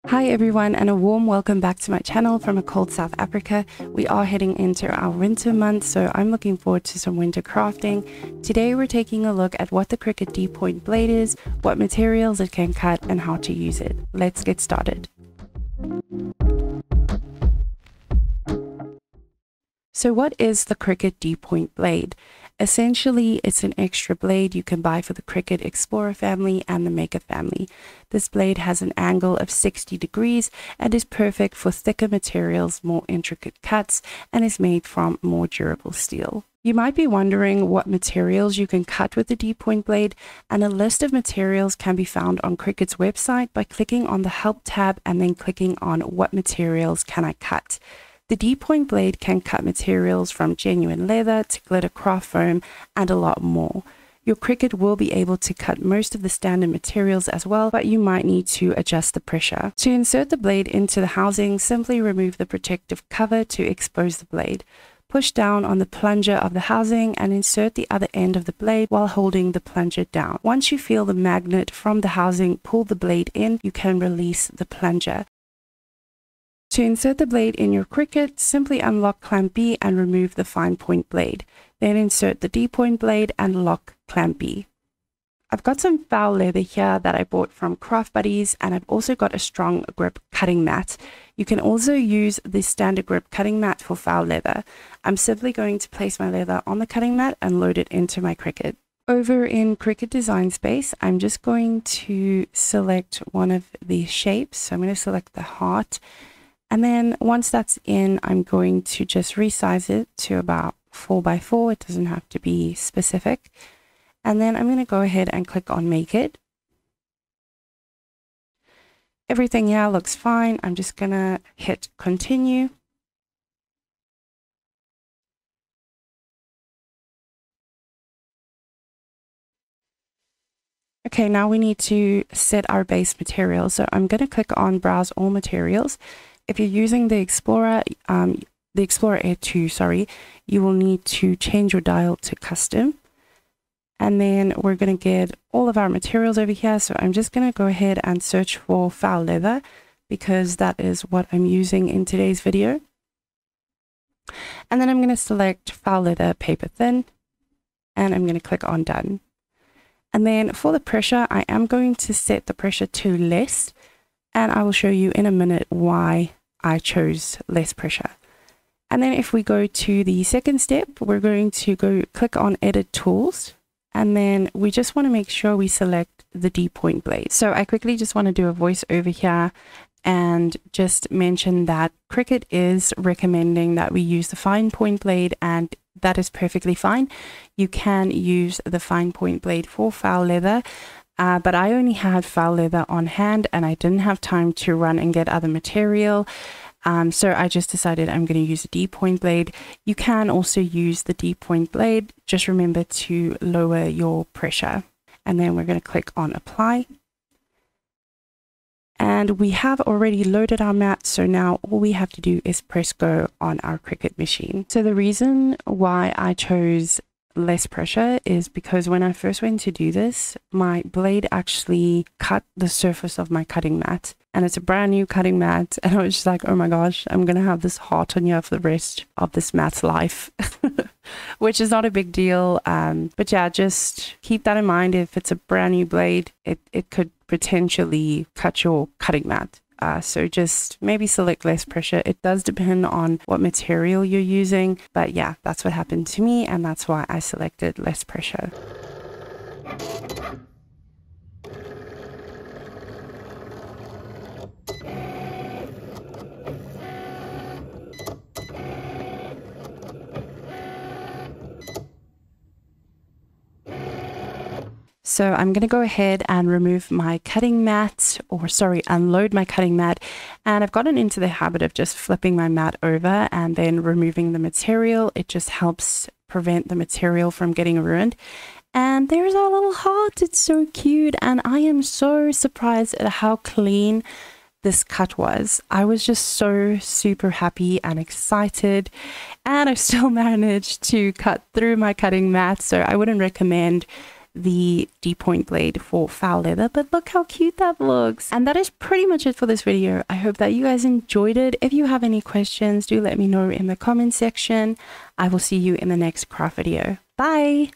Hi everyone, and a warm welcome back to my channel from a cold South Africa. We are heading into our winter month, so I'm looking forward to some winter crafting. Today we're taking a look at what the Cricut Deep Point Blade is, what materials it can cut, and how to use it. Let's get started. So what is the Cricut Deep Point Blade? Essentially, it's an extra blade you can buy for the Cricut Explorer family and the Maker family. This blade has an angle of 60 degrees and is perfect for thicker materials, more intricate cuts, and is made from more durable steel. You might be wondering what materials you can cut with the Deep Point Blade, and a list of materials can be found on Cricut's website by clicking on the Help tab and then clicking on What Materials Can I Cut? The Deep Point Blade can cut materials from genuine leather to glitter craft foam and a lot more. Your Cricut will be able to cut most of the standard materials as well, but you might need to adjust the pressure. To insert the blade into the housing, simply remove the protective cover to expose the blade. Push down on the plunger of the housing and insert the other end of the blade while holding the plunger down. Once you feel the magnet from the housing pull the blade in, you can release the plunger. To insert the blade in your Cricut, simply unlock clamp B and remove the fine point blade. Then insert the Deep Point Blade and lock clamp B. I've got some foul leather here that I bought from Craft Buddies, and I've also got a strong grip cutting mat. You can also use the standard grip cutting mat for foul leather. I'm simply going to place my leather on the cutting mat and load it into my Cricut. Over in Cricut Design Space, I'm just going to select one of these shapes. So I'm going to select the heart. And then once that's in, I'm going to just resize it to about 4x4. It doesn't have to be specific. And then I'm going to go ahead and click on Make It. Everything here looks fine. I'm just going to hit Continue. Okay, now we need to set our base material. So I'm going to click on Browse All Materials. If you're using the Explorer Air 2, you will need to change your dial to custom. And then we're going to get all of our materials over here. So I'm just going to go ahead and search for foul leather because that is what I'm using in today's video. And then I'm going to select foul leather paper thin, and I'm going to click on Done. And then for the pressure, I am going to set the pressure to less, and I will show you in a minute why I chose less pressure. And then if we go to the second step, we're going to click on Edit Tools, and then we just want to make sure we select the Deep Point Blade. So I quickly just want to do a voice over here and just mention that Cricut is recommending that we use the fine point blade, and that is perfectly fine. You can use the fine point blade for foul leather. But I only had foul leather on hand and I didn't have time to run and get other material. So I just decided I'm going to use a Deep Point Blade. You can also use the Deep Point Blade. Just remember to lower your pressure. And then we're going to click on Apply. And we have already loaded our mat. So now all we have to do is press go on our Cricut machine. So the reason why I chose less pressure is because when I first went to do this, my blade actually cut the surface of my cutting mat, and it's a brand new cutting mat, and I was just like, oh my gosh, I'm gonna have this heart on here for the rest of this mat's life. Which is not a big deal, but yeah, just keep that in mind. If it's a brand new blade, it could potentially cut your cutting mat. So just maybe select less pressure. It does depend on what material you're using, but yeah, that's what happened to me, and that's why I selected less pressure. So I'm going to go ahead and remove my cutting mat, unload my cutting mat. And I've gotten into the habit of just flipping my mat over and then removing the material. It just helps prevent the material from getting ruined. And there's our little heart. It's so cute. And I am so surprised at how clean this cut was. I was just so super happy and excited, and I still managed to cut through my cutting mat. So I wouldn't recommend the deep point blade for foul leather, but look how cute that looks. And that is pretty much it for this video. I hope that you guys enjoyed it. If you have any questions, do let me know in the comment section. I will see you in the next craft video. Bye!